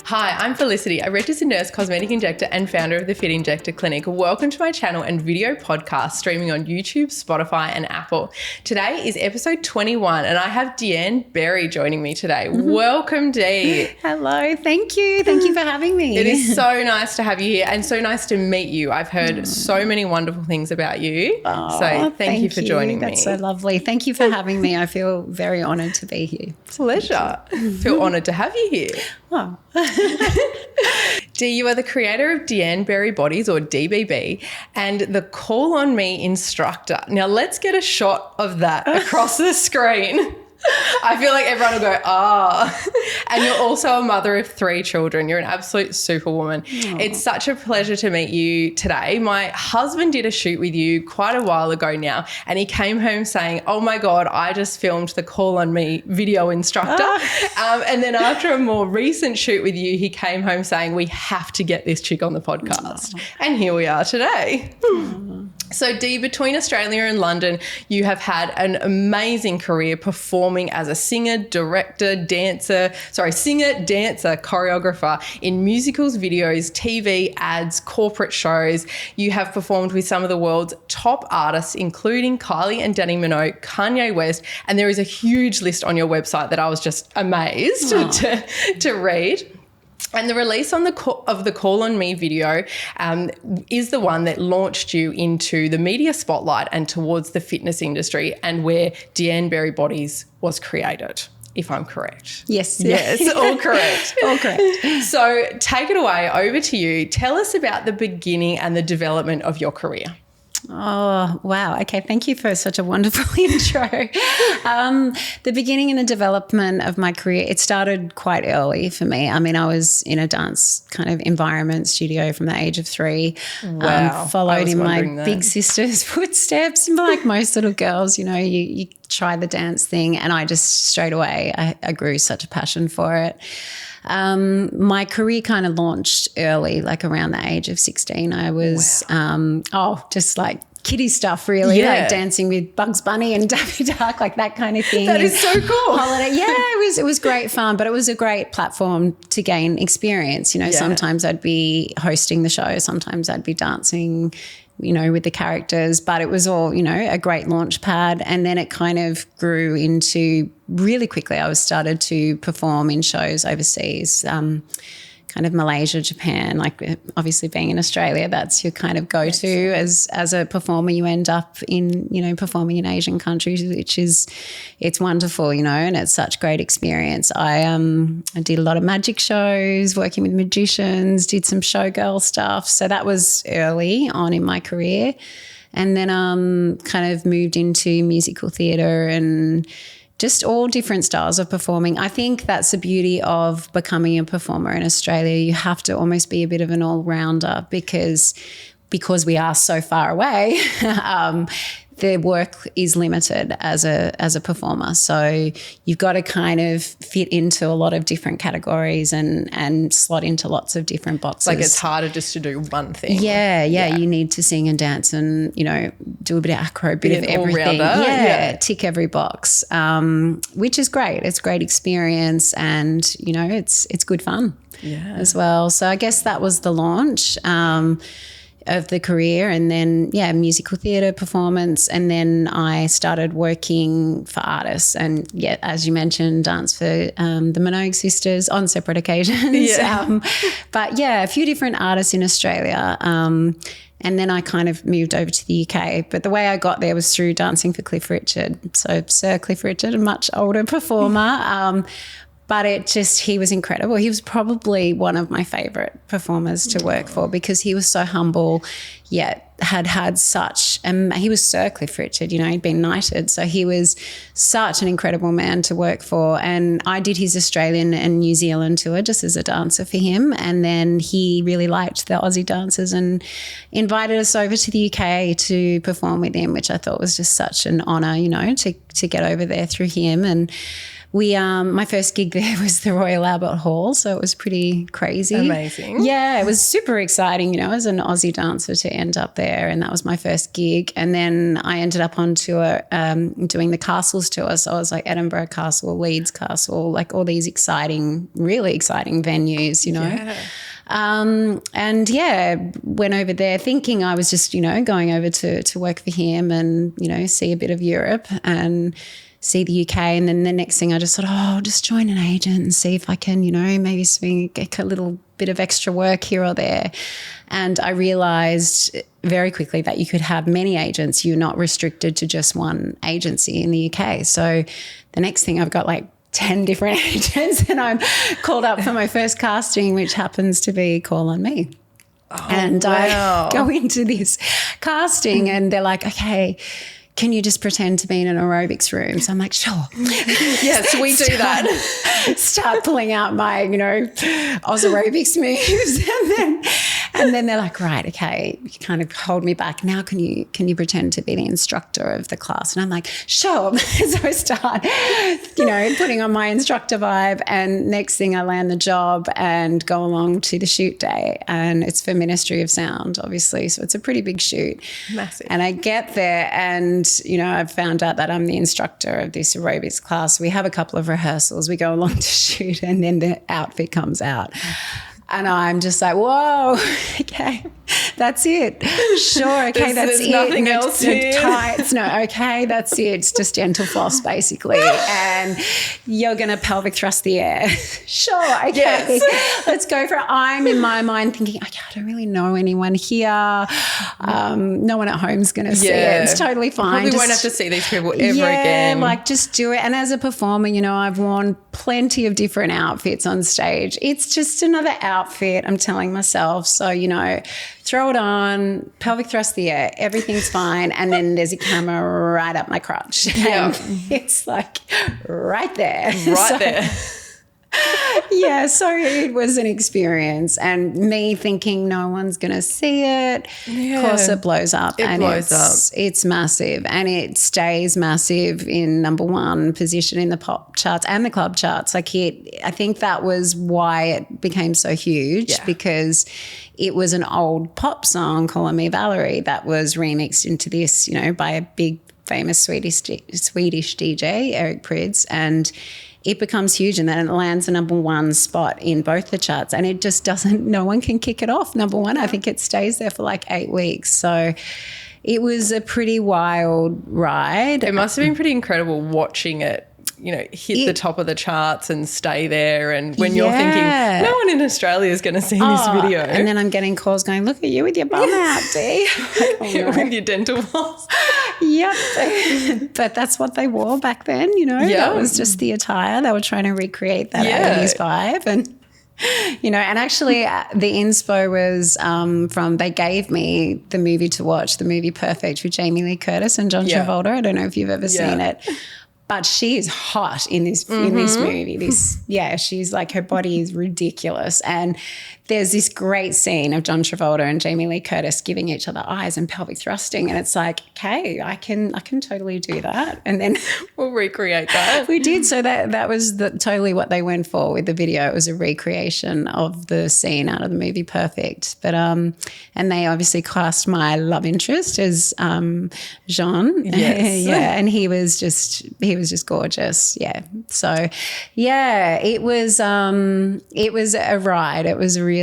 Hi, I'm Felicity, a registered nurse, cosmetic injector and founder of the Fit Injector Clinic. Welcome to my channel and video podcast streaming on YouTube, Spotify and Apple. Today is episode 21 and I have Deanne Berry joining me today. Welcome, Dee. Hello, thank you. Thank you for having me. It is so nice to have you here and so nice to meet you. I've heard so many wonderful things about you. So thank you for joining me. That's so lovely. Thank you for having me. I feel very honoured to be here. Pleasure. Feel honoured to have you here. Oh. Dee, you are the creator of Deanne Berry Bodies, or DBB, and the Call on Me instructor. Now let's get a shot of that across the screen. I feel like everyone will go, And you're also a mother of 3 children. You're an absolute superwoman. Aww. It's such a pleasure to meet you today. My husband did a shoot with you quite a while ago now, and he came home saying, oh my God, I just filmed the Call on Me video instructor. And then after a more recent shoot with you, he came home saying, we have to get this chick on the podcast. And here we are today. So Dee, between Australia and London, you have had an amazing career performing as a singer, dancer, choreographer in musicals, videos, TV, ads, corporate shows. You have performed with some of the world's top artists, including Kylie and Danny Minogue, Kanye West, and there is a huge list on your website that I was just amazed to read. And the release of the Call on Me video is the one that launched you into the media spotlight and towards the fitness industry, and where Deanne Berry Bodies was created, if I'm correct. Yes. Yes, all correct. All correct. So take it away, over to you. Tell us about the beginning and the development of your career. Oh, wow. Okay. Thank you for such a wonderful intro. The beginning and the development of my career, it started quite early for me. I mean, I was in a dance kind of environment studio from the age of 3. Wow. Followed in my big sister's footsteps. Like most little girls, you know, you try the dance thing, and I just straight away, I grew such a passion for it. My career kind of launched early, like around the age of 16. I was, just like kiddie stuff, really, like dancing with Bugs Bunny and Daffy Duck, like that kind of thing. That is so cool. Holiday. Yeah, it was great fun, but it was a great platform to gain experience. You know, sometimes I'd be hosting the show, sometimes I'd be dancing, you know, with the characters, but it was all, you know, a great launch pad. And then it kind of grew into really quickly. I was started to perform in shows overseas, kind of Malaysia, Japan, like obviously being in Australia, that's your kind of go-to as a performer. You end up in, you know, performing in Asian countries, which is, it's wonderful, you know, and it's such great experience. I did a lot of magic shows, working with magicians, did some showgirl stuff. So that was early on in my career. And then kind of moved into musical theatre and just all different styles of performing. I think that's the beauty of becoming a performer in Australia. You have to almost be a bit of an all-rounder because we are so far away. The work is limited as a performer. So you've got to kind of fit into a lot of different categories and slot into lots of different boxes. Like it's harder just to do one thing. Yeah. You need to sing and dance and, you know, do a bit of acro, a bit of everything. Tick every box, which is great. It's a great experience and, you know, it's good fun as well. So I guess that was the launch of the career, and then musical theatre performance, and then I started working for artists and as you mentioned, dance for the Minogue sisters on separate occasions. But a few different artists in Australia, and then I kind of moved over to the UK. But the way I got there was through dancing for Cliff Richard. So Sir Cliff Richard, a much older performer. But he was incredible. He was probably one of my favourite performers to work for because he was so humble, yet had such, and he was Sir Cliff Richard, you know, he'd been knighted. So he was such an incredible man to work for. And I did his Australian and New Zealand tour just as a dancer for him. And then he really liked the Aussie dancers and invited us over to the UK to perform with him, which I thought was just such an honour, you know, to get over there through him. And my first gig there was the Royal Albert Hall, so it was pretty crazy. Amazing. Yeah, it was super exciting, you know, as an Aussie dancer to end up there, and that was my first gig. And then I ended up on tour doing the castles tour. So I was like Edinburgh Castle, Leeds Castle, like all these exciting, really exciting venues, you know. Yeah. And yeah, went over there thinking I was just, you know, going over to work for him and, you know, see a bit of Europe and see the UK. And then the next thing I just thought, I'll just join an agent and see if I can, you know, maybe get a little bit of extra work here or there. And I realised very quickly that you could have many agents. You're not restricted to just one agency in the UK. So the next thing I've got like 10 different agents and I'm called up for my first casting, which happens to be Call on Me. Oh, and wow. I go into this casting and they're like, okay, can you just pretend to be in an aerobics room? So I'm like, sure. Yes, we do that. Start pulling out my, you know, Oz aerobics moves. And then they're like, right, okay, you kind of hold me back. Now can you pretend to be the instructor of the class? And I'm like, sure. So I start, you know, putting on my instructor vibe, and next thing I land the job and go along to the shoot day. And it's for Ministry of Sound, obviously. So it's a pretty big shoot. Massive. And I get there and, you know, I've found out that I'm the instructor of this aerobics class. We have a couple of rehearsals. We go along to shoot and then the outfit comes out. And I'm just like, whoa, okay, that's it. Sure, okay, that's it. Nothing else here. Tights, no, okay, that's it. It's just gentle floss basically. And you're going to pelvic thrust the air. Sure, okay, yes. Let's go for it. I'm in my mind thinking, okay, I don't really know anyone here. No one at home's going to see it. It's totally fine. Probably won't have to see these people ever again. Like just do it. And as a performer, you know, I've worn plenty of different outfits on stage. It's just another outfit, I'm telling myself. So, you know, throw it on, pelvic thrust the air, everything's fine. And then there's a camera right up my crotch. Yeah. And it's like right there. Right there. Yeah, so it was an experience, and me thinking no one's going to see it. Yeah. Of course, it blows up. It's massive, and it stays massive in number one position in the pop charts and the club charts. Like I think that was why it became so huge, because it was an old pop song, Call on Me Valerie, that was remixed into this, you know, by a big famous Swedish DJ, Eric Prydz, and it becomes huge, and then it lands a number one spot in both the charts, and it just doesn't, no one can kick it off number one. I think it stays there for like 8 weeks. So it was a pretty wild ride. It must have been pretty incredible watching it, you know, hit the top of the charts and stay there. And when you're thinking, no one in Australia is going to see this video. And then I'm getting calls going, look at you with your bum out, Dee. With your dental floss. Yep. But that's what they wore back then, you know. That was just the attire. They were trying to recreate that 80s vibe. And, you know, and actually the inspo was they gave me the movie to watch, the movie Perfect with Jamie Lee Curtis and John Travolta. I don't know if you've ever seen it. But she is hot in this movie. She's like, her body is ridiculous. And there's this great scene of John Travolta and Jamie Lee Curtis giving each other eyes and pelvic thrusting, and it's like, okay, I can totally do that. And then we'll recreate that. We did. So that was totally what they went for with the video. It was a recreation of the scene out of the movie Perfect. But and they obviously cast my love interest as Jean. Yes. And he was just gorgeous. Yeah. So it was a ride. It was a really,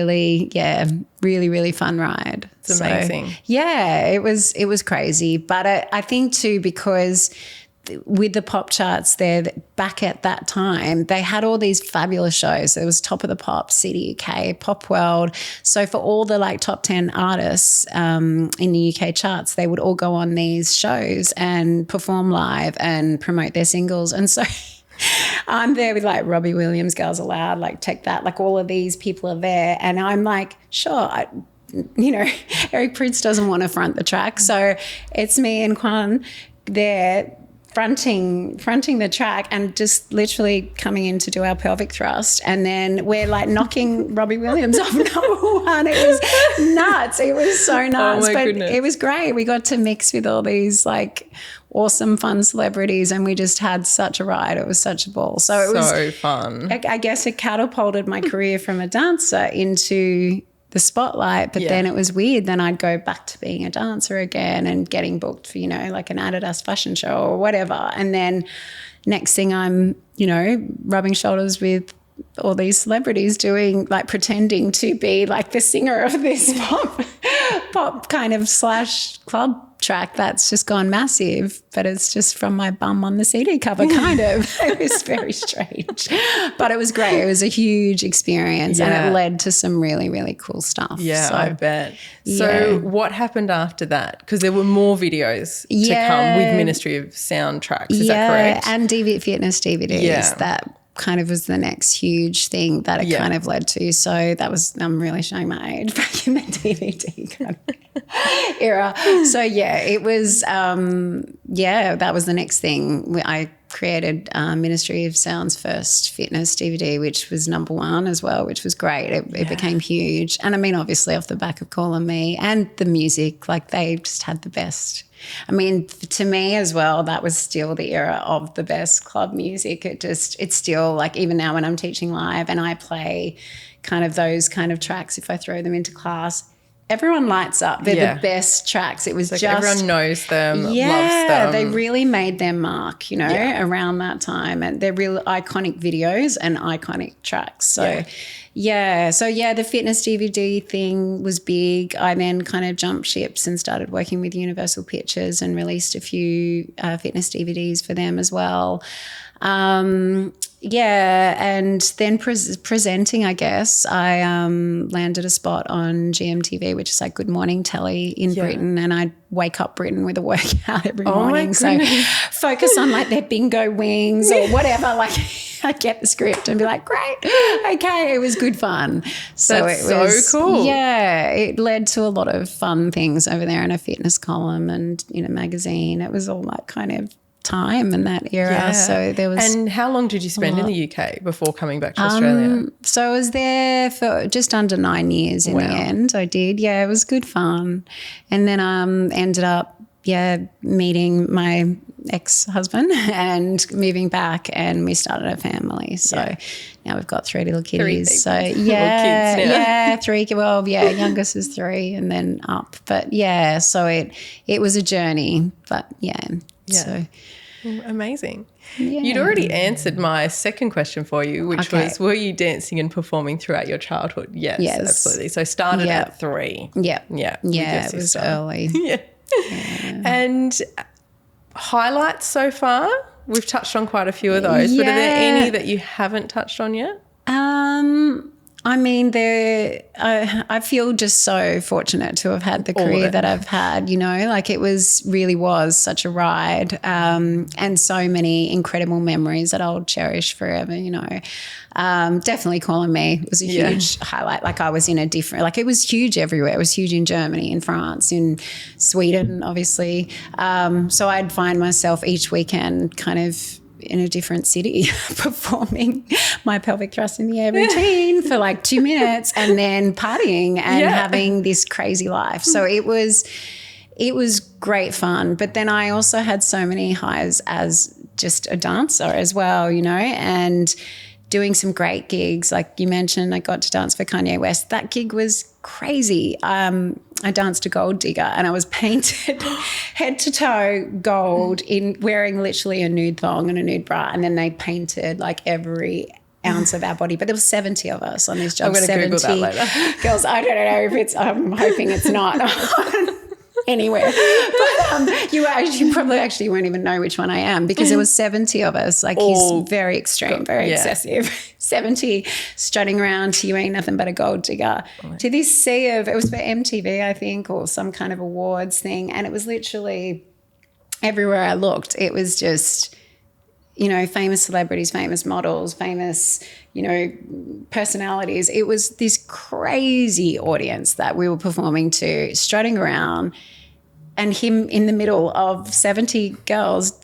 really fun ride. It's amazing. It was crazy. But I think too, because with the pop charts there, back at that time, they had all these fabulous shows. There was Top of the Pops, City UK, Pop World. So for all the like top 10 artists in the UK charts, they would all go on these shows and perform live and promote their singles. And so I'm there with like Robbie Williams, Girls Aloud, like Take That, like all of these people are there. And I'm like, sure, Eric Prydz doesn't want to front the track. So it's me and Quan there fronting the track and just literally coming in to do our pelvic thrust. And then we're like knocking Robbie Williams off number one. It was nuts. It was so nuts. Oh my goodness. It was great. We got to mix with all these like awesome, fun celebrities, and we just had such a ride. It was such a ball. So it was so fun. I guess it catapulted my career from a dancer into the spotlight, but then it was weird. Then I'd go back to being a dancer again and getting booked for, like an Adidas fashion show or whatever. And then next thing I'm, rubbing shoulders with all these celebrities doing, like, pretending to be like the singer of this pop kind of / club track that's just gone massive, but it's just from my bum on the CD cover, kind of. It was very strange, but it was great. It was a huge experience and it led to some really, really cool stuff. Yeah, so, I bet. So what happened after that? Because there were more videos to come with Ministry of Soundtracks, is that correct? And fitness DVDs. Yeah. That kind of was the next huge thing that it kind of led to. So that was, I'm really showing my age, back in the DVD kind of era. So it was, that was the next thing. I created Ministry of Sound's first fitness DVD, which was #1 as well, which was great. It became huge. And I mean, obviously off the back of Call on Me and the music, like they just had the best. I mean, to me as well, that was still the era of the best club music. It's still, like, even now when I'm teaching live and I play kind of those kind of tracks, if I throw them into class, everyone lights up. They're the best tracks. It was like just everyone knows them, loves them. They really made their mark, around that time, and they're real iconic videos and iconic tracks. So the fitness DVD thing was big. I then kind of jumped ships and started working with Universal Pictures and released a few fitness DVDs for them as well. And then presenting, I guess, I landed a spot on GMTV, which is like Good Morning Telly in Britain, and I'd wake up Britain with a workout every morning. So focus on like their bingo wings or whatever. Like I'd get the script and be like, great, okay, it was good fun. So That's it was so cool. Yeah, it led to a lot of fun things over there in a fitness column and in a magazine. It was all that kind of time in that era. Yeah. So there was. And how long did you spend in the UK before coming back to Australia? So I was there for just under 9 years in the end. I did. Yeah, it was good fun. And then ended up meeting my ex-husband and moving back, and we started a family. So now we've got 3 little kitties. So little kids now. 3. Well, youngest is 3 and then up. But so it was a journey. But so amazing. Yeah. You'd already answered my second question for you, which was, were you dancing and performing throughout your childhood? Yes, absolutely. So started at 3. Yeah. Yeah, it was early. Yeah. And highlights so far? We've touched on quite a few of those, but are there any that you haven't touched on yet? I mean, I feel just so fortunate to have had the career that I've had, like it really was such a ride, and so many incredible memories that I'll cherish forever, Definitely Call on Me was a huge highlight. Like I was in a different, like it was huge everywhere. It was huge in Germany, in France, in Sweden, obviously. So I'd find myself each weekend kind of in a different city performing my pelvic thrust in the air routine for like 2 minutes and then partying and having this crazy life. So it was great fun. But then I also had so many highs as just a dancer as well, and doing some great gigs. Like you mentioned, I got to dance for Kanye West. That gig was crazy. I danced a Gold Digger and I was painted head to toe gold in wearing literally a nude thong and a nude bra, and then they painted like every ounce of our body. But there were 70 of us on this job. I'm going to Google that later. Girls, I don't know if it's, I'm hoping it's not anywhere. But you probably actually won't even know which one I am, because there was 70 of us. Like he's very extreme, very excessive. 70 strutting around to you ain't nothing but a gold digger. To this sea of, it was for MTV, I think, or some kind of awards thing. And it was literally everywhere I looked. It was just, famous celebrities, famous models, famous, personalities. It was this crazy audience that we were performing to, strutting around, and him in the middle of 70 girls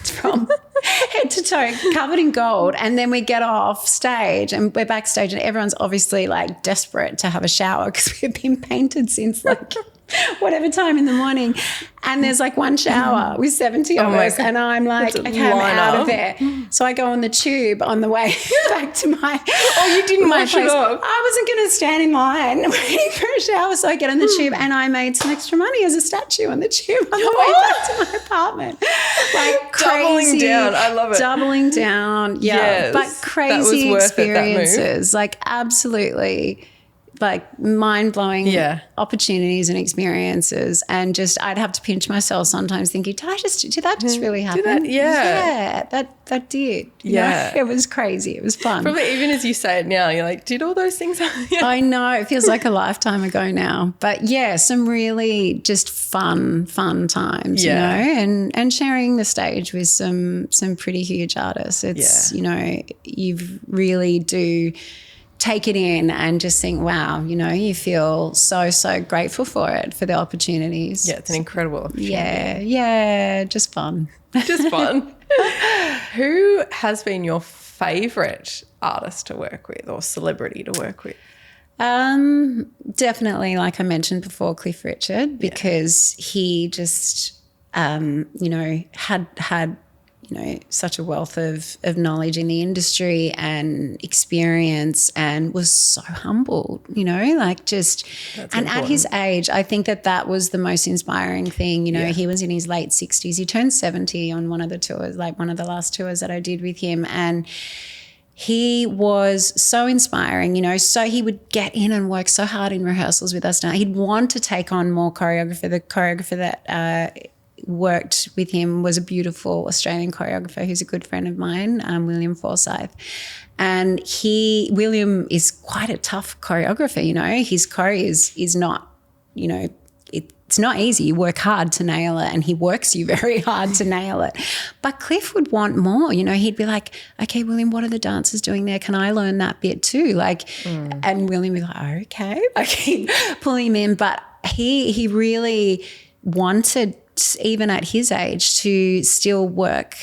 from head to toe covered in gold. And then we get off stage and we're backstage and everyone's obviously like desperate to have a shower because we've been painted since like whatever time in the morning. And there's like one shower with 70 of us. And I'm like, okay, I'm out of there. So I go on the tube on the way back to my you didn't wash it off. I wasn't going to stand in line waiting for a shower. So I get on the tube and I made some extra money as a statue on the tube on the way back to my apartment. Like Doubling down. I love it. Doubling down. Yeah. Yes, but crazy experiences. That move. Like absolutely like mind-blowing opportunities and experiences, and just I'd have to pinch myself sometimes thinking, did that just really happen? That did. Yeah. It was crazy. It was fun. Probably even as you say it now, you're like, did all those things happen? I know. It feels like a lifetime ago now. But yeah, some really just fun times, you know, and sharing the stage with some pretty huge artists. It's, you know, you really do take it in and just think, wow, you know, you feel so grateful for it, for the opportunities. Yeah, it's an incredible opportunity. Yeah, just fun. Just fun. Who has been your favourite artist to work with or celebrity to work with? Definitely, like I mentioned before, Cliff Richard, because he just, you know, had you know, such a wealth of knowledge in the industry and experience, and was so humble, you know, like just, that's and important. At his age, I think that was the most inspiring thing. You know, he was in his late 60s. He turned 70 on one of the tours, like one of the last tours that I did with him. And he was so inspiring, you know, so he would get in and work so hard in rehearsals with us. Now he'd want to take on more choreography. The choreographer that worked with him was a beautiful Australian choreographer who's a good friend of mine, William Forsyth. And William is quite a tough choreographer, you know. His choreo is not, you know, it's not easy. You work hard to nail it, and he works you very hard to nail it. But Cliff would want more, you know. He'd be like, okay, William, what are the dancers doing there? Can I learn that bit too? Like, and William would be like, okay. I keep pulling him in. But he really wanted, even at his age, to still work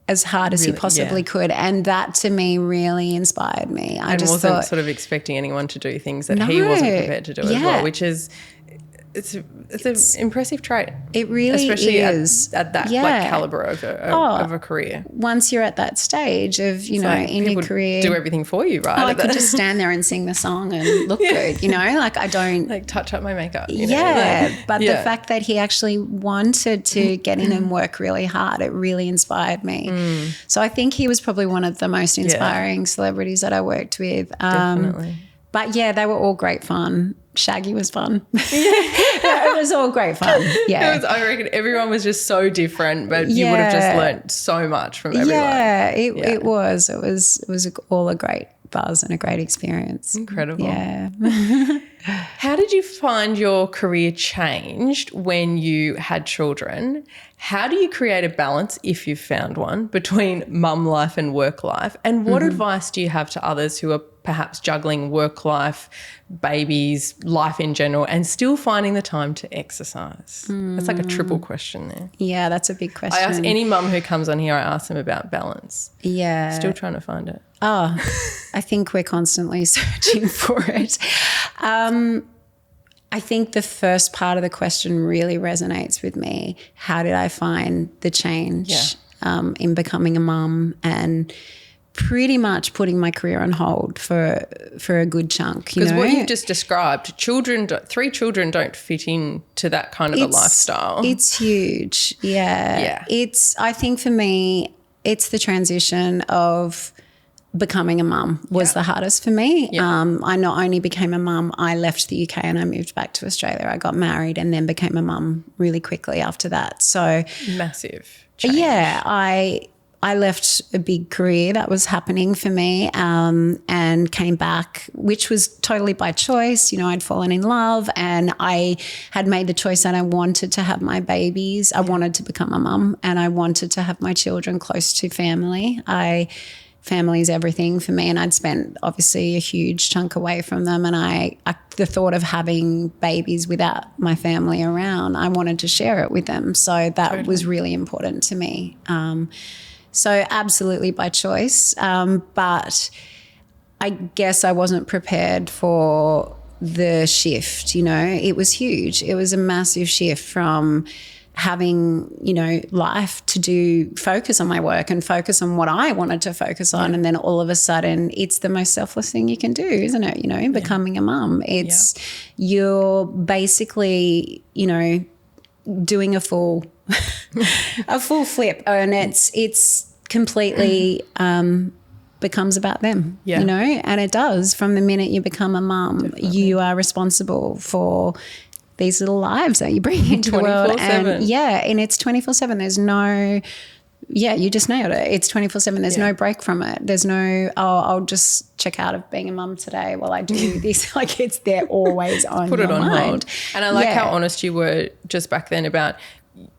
as hard as he possibly could. And that to me really inspired me. I just wasn't sort of expecting anyone to do things that he wasn't prepared to do as well, which is it's an impressive trait. It really especially is. At that like caliber of a career. Once you're at that stage of, you know, like in your career. Do everything for you, right? I could just stand there and sing the song and look good, you know, like I don't. Like touch up my makeup. You know? But the fact that he actually wanted to get in and work really hard, it really inspired me. So I think he was probably one of the most inspiring celebrities that I worked with. Definitely. But yeah, they were all great fun. Shaggy was fun. It was all great fun. Yeah. I reckon everyone was just so different, but you would have just learnt so much from everyone. It was. It was all a great buzz and a great experience. Incredible. Yeah. How did you find your career changed when you had children? How do you create a balance, if you've found one, between mum life and work life? And what advice do you have to others who are perhaps juggling work life, babies, life in general, and still finding the time to exercise? That's like a triple question there. Yeah, that's a big question. I ask any mum who comes on here, I ask them about balance. Yeah. Still trying to find it. Oh, I think we're constantly searching for it. I think the first part of the question really resonates with me. How did I find the change in becoming a mum and pretty much putting my career on hold for a good chunk? Because what you've just described, 3 children don't fit into that kind of a lifestyle. It's huge. Yeah. I think for me, it's the transition of becoming a mum was the hardest for me. I not only became a mum, I left the UK and I moved back to Australia. I got married and then became a mum really quickly after that. So massive change. Yeah, I left a big career that was happening for me and came back, which was totally by choice. You know, I'd fallen in love and I had made the choice that I wanted to have my babies. I wanted to become a mum and I wanted to have my children close to family. Family is everything for me, and I'd spent obviously a huge chunk away from them, and the thought of having babies without my family around, I wanted to share it with them. So that was really important to me. So absolutely by choice, but I guess I wasn't prepared for the shift, it was huge. It was a massive shift from having, life to focus on my work and focus on what I wanted to focus on. And then all of a sudden it's the most selfless thing you can do, isn't it? In becoming a mum, it's you're basically, doing a full flip, and it's completely becomes about them, and it does. From the minute you become a mum, you are responsible for these little lives that you bring into the world. And and it's 24/7. There's no, you just nailed it. It's 24/7. There's no break from it. There's no, I'll just check out of being a mum today while I do this. Like, they're always on Put it on mind. hold. And I like how honest you were just back then about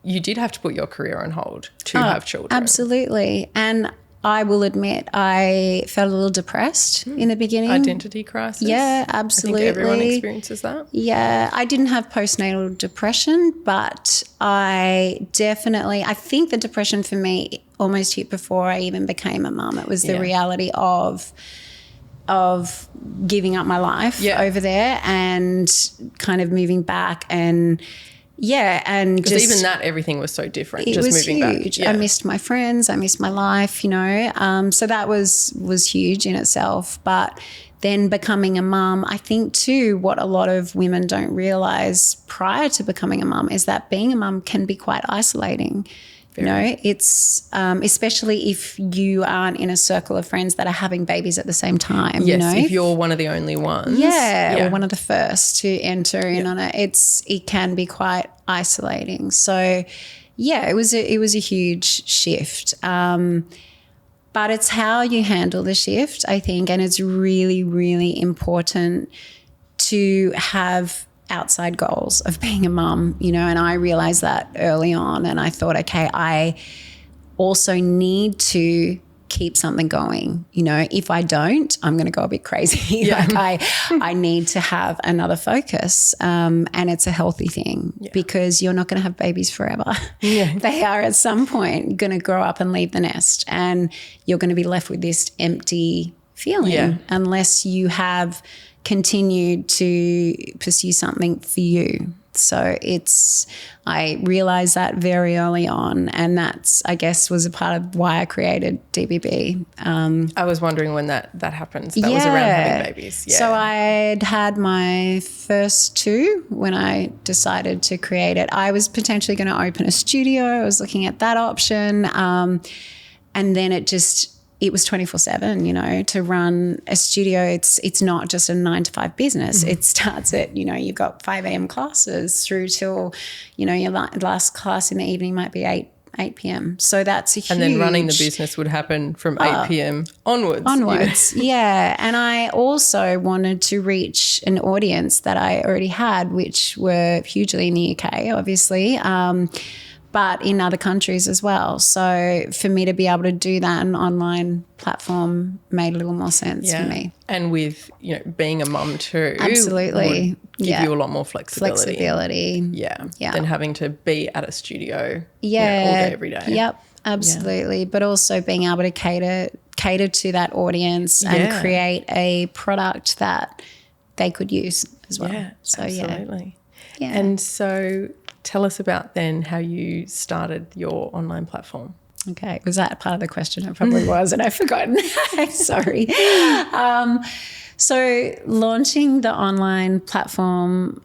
you did have to put your career on hold to have children. Absolutely. And I will admit I felt a little depressed in the beginning. Identity crisis. Yeah, absolutely. I think everyone experiences that. Yeah, I didn't have postnatal depression, but I think the depression for me almost hit before I even became a mum. It was the reality of giving up my life over there and kind of moving back and and because even that, everything was so different. It just was moving huge. back. I missed my friends. I missed my life. So that was huge in itself. But then becoming a mum, I think too, what a lot of women don't realise prior to becoming a mum is that being a mum can be quite isolating. It's especially if you aren't in a circle of friends that are having babies at the same time. Yes, if you're one of the only ones. Or one of the first to enter in on it. It can be quite isolating. So, it was a huge shift. But it's how you handle the shift, I think, and it's really, really important to have outside goals of being a mum, and I realized that early on, and I thought, okay, I also need to keep something going. If I don't, I'm going to go a bit crazy. I need to have another focus, and it's a healthy thing because you're not going to have babies forever. They are at some point going to grow up and leave the nest, and you're going to be left with this empty feeling unless you have continued to pursue something for you. So I realized that very early on, and that's, I guess, was a part of why I created DBB. I was wondering when that happens. That was around having babies. Yeah. So I'd had my first two when I decided to create it. I was potentially going to open a studio. I was looking at that option. And then it was 24/7, to run a studio. It's not just a 9-to-5 business. It starts at, you've got 5 a.m. classes through till, your last class in the evening might be 8 p.m. So that's a huge. And then running the business would happen from 8 p.m. onwards. And I also wanted to reach an audience that I already had, which were hugely in the UK, obviously. But in other countries as well. So for me to be able to do that, an online platform made a little more sense for me. And with, being a mum too. Absolutely. Would give you a lot more flexibility. Than having to be at a studio all day, every day. Yep, absolutely. But also being able to cater to that audience and create a product that they could use as well. Yeah, so, absolutely. Yeah. And so tell us about then how you started your online platform. Okay. Was that part of the question? It probably was, and I've forgotten. Sorry. So launching the online platform,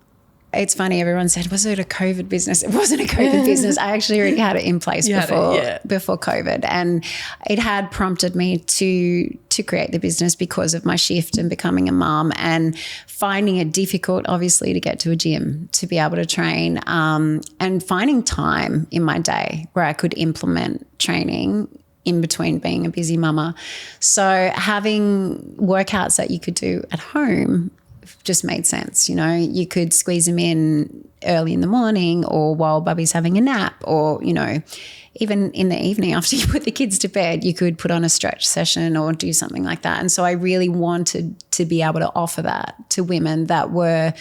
it's funny, everyone said, was it a COVID business? It wasn't a COVID business. I actually already had it in place before COVID, and it had prompted me to create the business because of my shift and becoming a mum and finding it difficult, obviously, to get to a gym, to be able to train, and finding time in my day where I could implement training in between being a busy mama. So having workouts that you could do at home just made sense. You could squeeze them in early in the morning or while Bubby's having a nap, or, even in the evening after you put the kids to bed, you could put on a stretch session or do something like that. And so I really wanted to be able to offer that to women that were,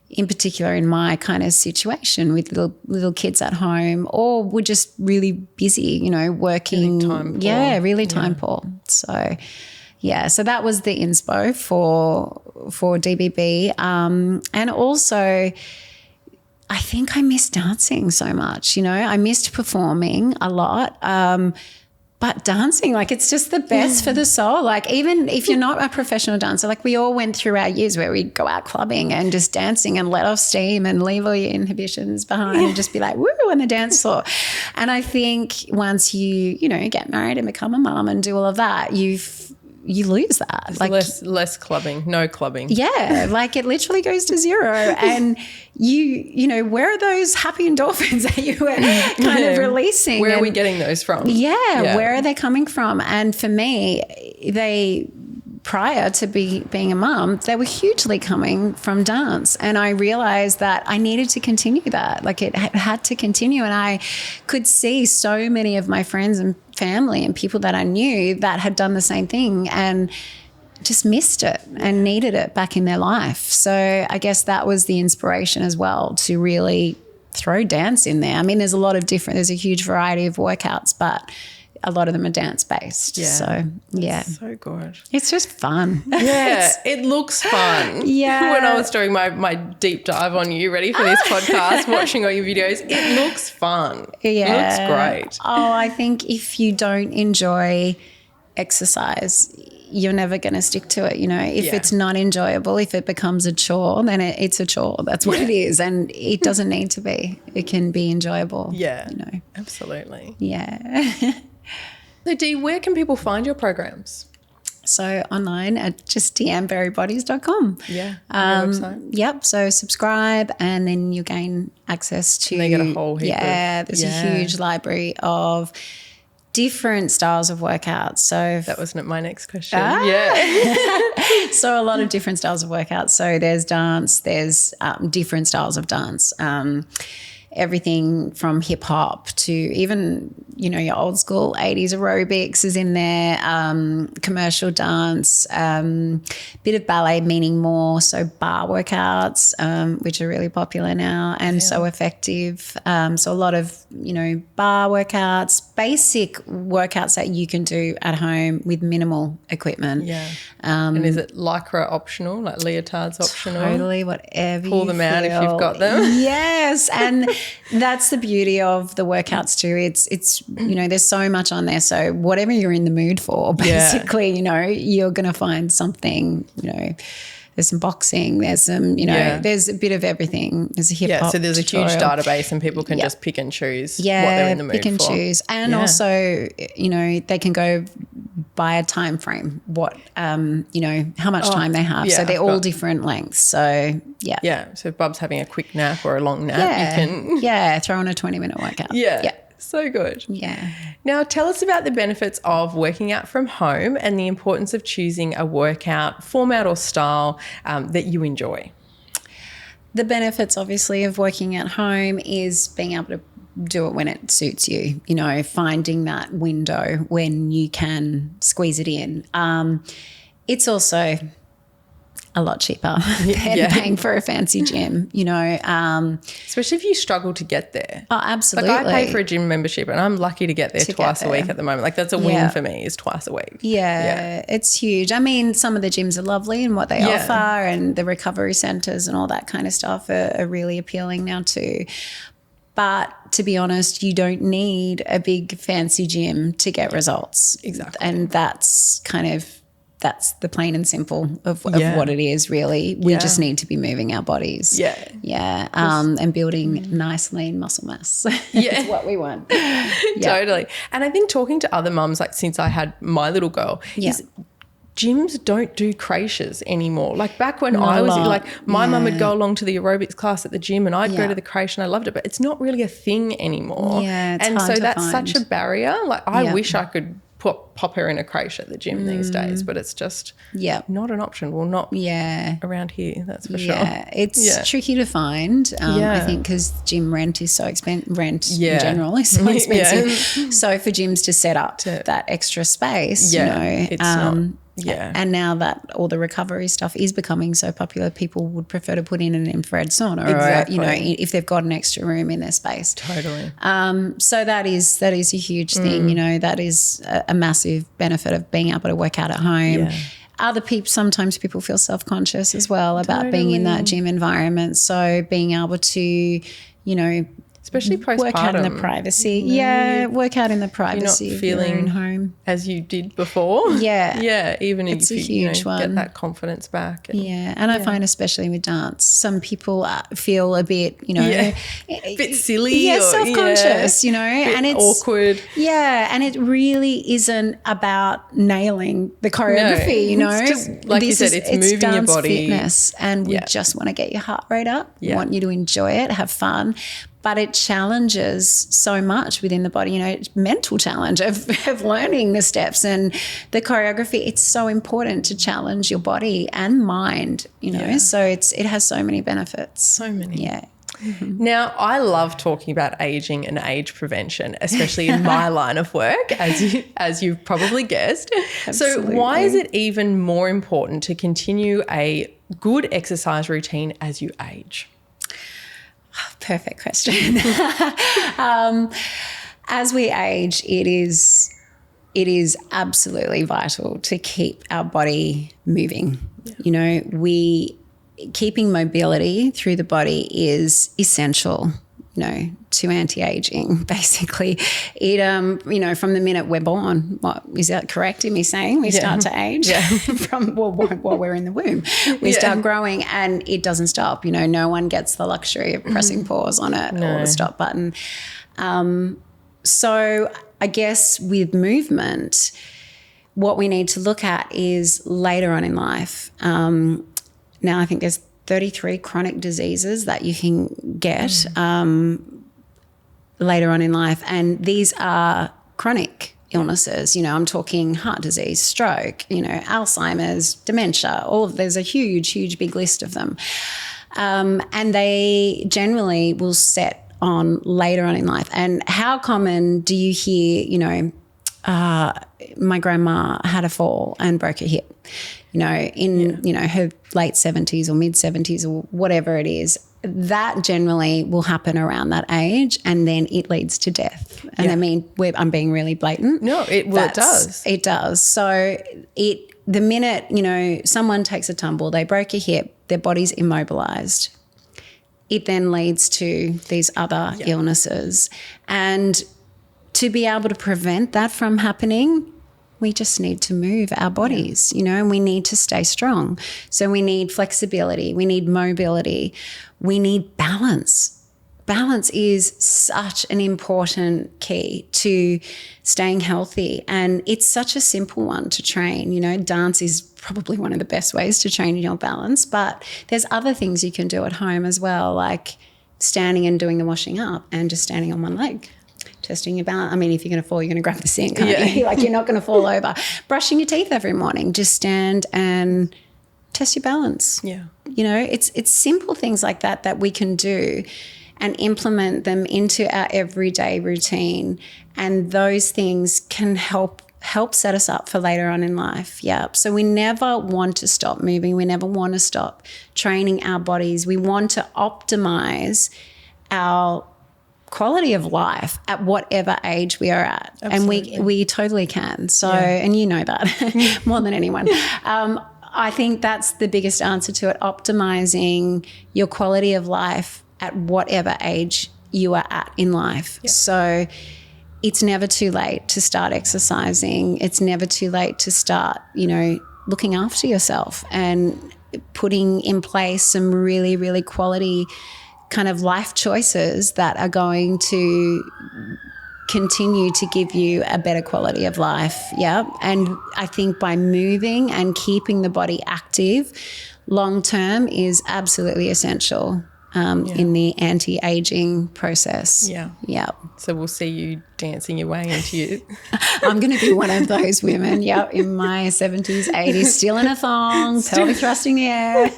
in particular in my kind of situation, with little kids at home, or were just really busy, working. Really time poor. Really time poor. So Yeah, so that was the inspo for DBB. And also, I think I missed dancing so much, I missed performing a lot. But dancing, like, it's just the best for the soul. Like, even if you're not a professional dancer, like, we all went through our years where we'd go out clubbing and just dancing and let off steam and leave all your inhibitions behind and just be like, woo, on the dance floor. And I think once you get married and become a mum and do all of that, you lose that. It's like less clubbing, no clubbing. Yeah, like it literally goes to zero. And where are those happy endorphins that you were kind of releasing? Where are we getting those from? Yeah, where are they coming from? And for me, prior to being a mum, they were hugely coming from dance. And I realized that I needed to continue that. Like, it had to continue. And I could see so many of my friends and family and people that I knew that had done the same thing and just missed it and needed it back in their life. So I guess that was the inspiration as well, to really throw dance in there. I mean, there's a huge variety of workouts, but a lot of them are dance-based. Yeah. So, yeah. So good. It's just fun. Yeah, it looks fun. Yeah. When I was doing my deep dive on you, ready for this podcast, watching all your videos, it looks fun. Yeah. It looks great. Oh, I think if you don't enjoy exercise, you're never going to stick to it. If it's not enjoyable, if it becomes a chore, then it's a chore. That's what it is. And it doesn't need to be. It can be enjoyable. Yeah, absolutely. Yeah. So, Dee, where can people find your programs? So online at just deanneberrybodies.com. Yeah. Website. Yep. So subscribe and then you gain access to. And they get a whole heap. There's a huge library of different styles of workouts. So that wasn't my next question. Yeah. So a lot of different styles of workouts. So there's dance, there's different styles of dance. Everything from hip hop to even, your old school 80s aerobics is in there, commercial dance, bit of ballet, meaning more so bar workouts, which are really popular now and so effective. So a lot of, bar workouts, basic workouts that you can do at home with minimal equipment. Yeah. And is it lycra optional, like leotards optional? Totally, whatever Pull them out if you've got them. Yes, and that's the beauty of the workouts too. It's there's so much on there. So whatever you're in the mood for, basically, you're going to find something, there's some boxing, there's some, there's a bit of everything. There's a hip hop. So there's tutorial. A huge database and people can just pick and choose what they're in the mood for. pick and choose. And also, they can go by a time frame, what, how much time they have. So they're all different lengths. So, yeah. Yeah. So if Bub's having a quick nap or a long nap, you can. Yeah, throw on a 20-minute workout. Yeah. So good. Yeah. Now, tell us about the benefits of working out from home and the importance of choosing a workout format or style that you enjoy. The benefits, obviously, of working at home is being able to do it when it suits you, finding that window when you can squeeze it in. It's also a lot cheaper than paying for a fancy gym, Especially if you struggle to get there. Oh, absolutely. Like I pay for a gym membership and I'm lucky to get there twice a week at the moment. Like that's a win for me, is twice a week. Yeah, it's huge. I mean, some of the gyms are lovely and what they offer, and the recovery centres and all that kind of stuff are really appealing now too. But to be honest, you don't need a big fancy gym to get results. Exactly. And that's the plain and simple of what it is, really. We just need to be moving our bodies. Yeah. Yeah. And building nice, lean muscle mass. Is what we want. Totally. And I think talking to other mums, like since I had my little girl, is gyms don't do creches anymore. Like back when I was like, my mum would go along to the aerobics class at the gym and I'd go to the creche and I loved it, but it's not really a thing anymore. Yeah, it's and hard so to that's find. such a barrier. Like I wish I could pop her in a creche at the gym these days, but it's just not an option. Well, not around here, that's for sure. Yeah, it's tricky to find, I think, because gym rent is so expensive. Rent in general is so expensive. So for gyms to set up that extra space, it's not. Yeah. And now that all the recovery stuff is becoming so popular, people would prefer to put in an infrared sauna or, if they've got an extra room in their space. Totally. So that is a huge thing, that is a massive massive benefit of being able to work out at home. Yeah. Sometimes people feel self-conscious as well about being in that gym environment. So being able to, especially postpartum, work out in the privacy. Work out in the privacy of your own home. As you did before. Yeah. Even it's if a you huge one. get that confidence back. And I find especially with dance, some people feel a bit, a bit silly. Self-conscious, and it's awkward. Yeah, and it really isn't about nailing the choreography, It's just, like you said, it's moving dance your body. Fitness, and we just want to get your heart rate up. We want you to enjoy it, have fun. But it challenges so much within the body, it's mental challenge of learning the steps and the choreography. It's so important to challenge your body and mind, so it has so many benefits. So many. Yeah. Mm-hmm. Now, I love talking about aging and age prevention, especially in my line of work, as you've probably guessed. Absolutely. So why is it even more important to continue a good exercise routine as you age? Perfect question. As we age, it is absolutely vital to keep our body moving. Yeah. Keeping mobility through the body is essential, to anti-aging. Basically, it from the minute we're born, what is that correct in me saying? We start to age while we're in the womb. We start growing, and it doesn't stop. No one gets the luxury of pressing pause on it or the stop button. So I guess with movement, what we need to look at is later on in life. Now I think there's 33 chronic diseases that you can get later on in life, and these are chronic illnesses. I'm talking heart disease, stroke, Alzheimer's, dementia, there's a huge big list of them. And they generally will set on later on in life. And how common do you hear, my grandma had a fall and broke her hip, in her late 70s or mid 70s or whatever it is. That generally will happen around that age, and then it leads to death. And I mean, I'm being really blatant. No, it does. It does. So the minute, someone takes a tumble, they broke a hip, their body's immobilized. It then leads to these other illnesses. And to be able to prevent that from happening, we just need to move our bodies, and we need to stay strong. So we need flexibility, we need mobility, we need balance. Balance is such an important key to staying healthy, and it's such a simple one to train. Dance is probably one of the best ways to train your balance, but there's other things you can do at home as well, like standing and doing the washing up and just standing on one leg. Testing your balance. I mean, if you're going to fall, you're going to grab the sink, aren't you? Like, you're not going to fall over. Brushing your teeth every morning. Just stand and test your balance. Yeah. It's simple things like that we can do and implement them into our everyday routine. And those things can help set us up for later on in life. Yeah. So we never want to stop moving. We never want to stop training our bodies. We want to optimize our quality of life at whatever age we are at. Absolutely. And we totally can. So, and you know that more than anyone. I think that's the biggest answer to it, optimizing your quality of life at whatever age you are at in life. Yep. So it's never too late to start exercising. It's never too late to start, looking after yourself and putting in place some really, really quality kind of life choices that are going to continue to give you a better quality of life. Yeah. And I think by moving and keeping the body active long term is absolutely essential in the anti-aging process. Yeah. Yeah. So we'll see you dancing your way into you. I'm going to be one of those women, in my 70s, 80s, still in a thong, pelvic thrusting the air.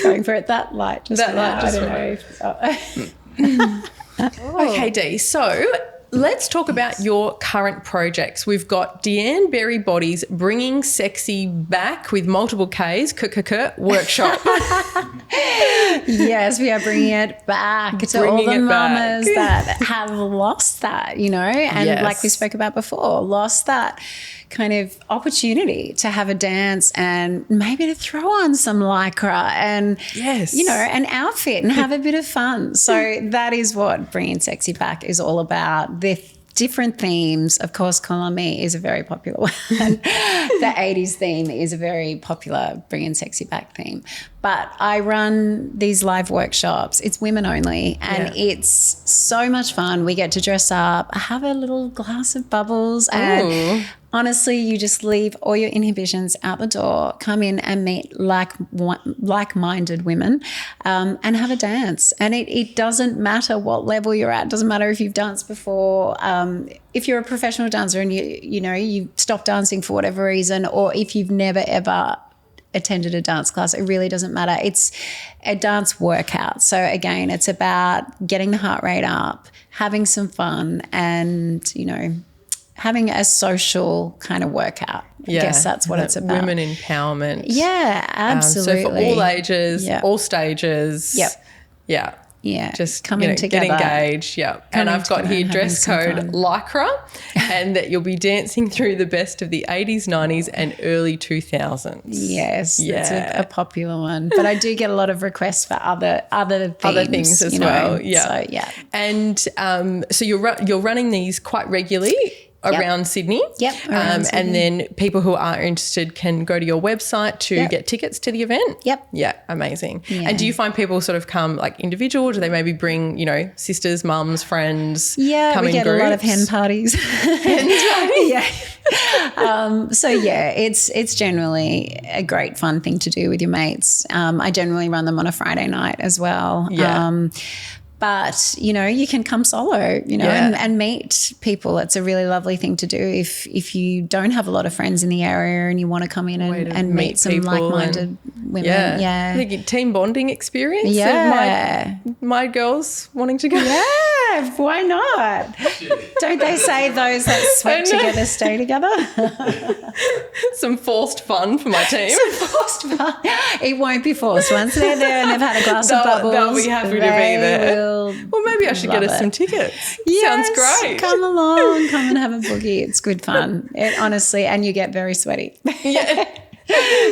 Going for it, that light. Just that light. I don't know. Okay, Dee. So let's talk about your current projects. We've got Deanne Berry Bodies bringing sexy back with multiple Ks, workshop. Yes, we are bringing it back to all the mamas that have lost that, you know, and like we spoke about before, lost that kind of opportunity to have a dance and maybe to throw on some lycra and, you know, an outfit and have a bit of fun. So that is what bringing sexy back is all about. The different themes, of course, Call on Me is a very popular one. The 80s theme is a very popular bringing sexy back theme. But I run these live workshops. It's women only, and it's so much fun. We get to dress up, have a little glass of bubbles, and honestly, you just leave all your inhibitions out the door, come in and meet like-minded women and have a dance. And it doesn't matter what level you're at. It doesn't matter if you've danced before, if you're a professional dancer and you stopped dancing for whatever reason, or if you've never ever attended a dance class, it really doesn't matter. It's a dance workout. So again, it's about getting the heart rate up, having some fun, and, you know, having a social kind of workout. I guess that's what it's about. Women empowerment. Yeah, absolutely. So for all ages, all stages. Yeah. Yeah, just coming together. Get engaged. Yeah. And I've got here dress code lycra, and that you'll be dancing through the best of the 80s, 90s and early 2000s. Yes, that's a popular one. But I do get a lot of requests for other things as well. Yeah. So, yeah. And so you're running these quite regularly around Sydney. Yep. Around Sydney. And then people who are interested can go to your website to get tickets to the event. Yep. Yeah, amazing. Yeah. And do you find people sort of come like individual? Do they maybe bring, you know, sisters, mums, friends? Yeah, come we in get groups? a lot of hen parties. So it's generally a great fun thing to do with your mates. I generally run them on a Friday night as well. Yeah. But, you know, you can come solo, you know, and meet people. It's a really lovely thing to do if you don't have a lot of friends in the area and you want to come in and meet some like-minded women. Yeah. I think team bonding experience. Yeah. My girls wanting to go. Yeah, why not? Don't they say those that sweat together stay together? Some forced fun for my team. Some forced fun. It won't be forced. Once they're there and they've had a glass of bubbles, they'll be happy to be there. Well, maybe I should get us some tickets. Yes, sounds great. Come along, come and have a boogie. It's good fun. Honestly, and you get very sweaty.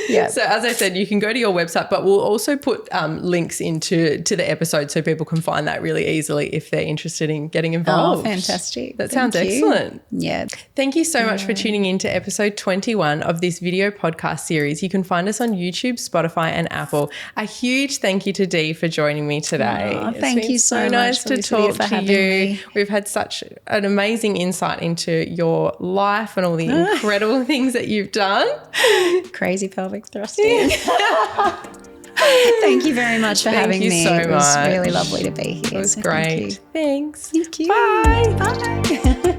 Yeah. So as I said, you can go to your website, but we'll also put links into the episode so people can find that really easily if they're interested in getting involved. Oh, fantastic. That sounds excellent. Yeah. Thank you so much for tuning in to episode 21 of this video podcast series. You can find us on YouTube, Spotify and Apple. A huge thank you to Dee for joining me today. Oh, thank you so much. Nice to talk to you. We've had such an amazing insight into your life and all the incredible things that you've done. Crazy pelvic thrusting. Thank you very much for having me. Thank you so much. It was really lovely to be here. It was great. Thanks. Thank you. Bye. Bye.